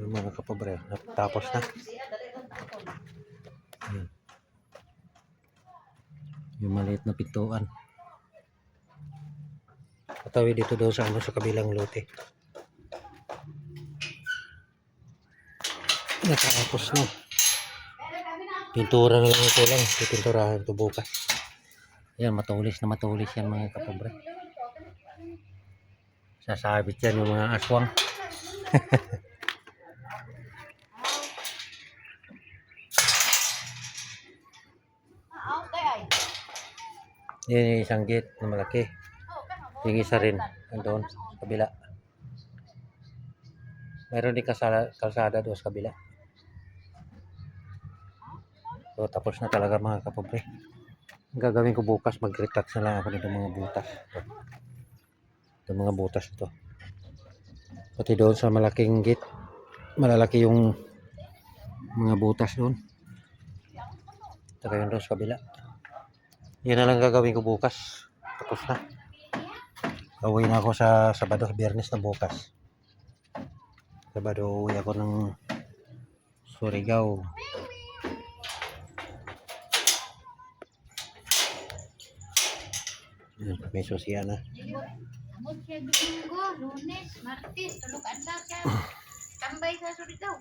Yung mga kapobre, tapos na. Yung maliit na pintuan. Patawid dito daw sa sa kabilang lote. Natapos na. Pintura na lang ito lang. Pipinturahan ito bukas. Yan, matulis na matulis yan mga kapobre. Sasabit yan yung mga aswang. Yan yung isang gate na malaki. Yung isa rin, andun, kabila. Mayroon din kalsada doon sa kabila. So, tapos na talaga mga kapobre. Ang gagawin ko bukas, mag-retouch na lang ako nito mga butas. Ito mga butas ito. Pati doon sa malaking gate, malalaki yung mga butas doon. Saka yun doon sa kabila. Yan na lang gagawin ko bukas. Tapos na. Uwi na ako sa Sabado, Biyernes na bukas. Sabado uwi ako ng Surigao. May susiya na. Amot siya Domingo, Lunes, Martes, tulog adlaw siya. Tambay sa Surigao.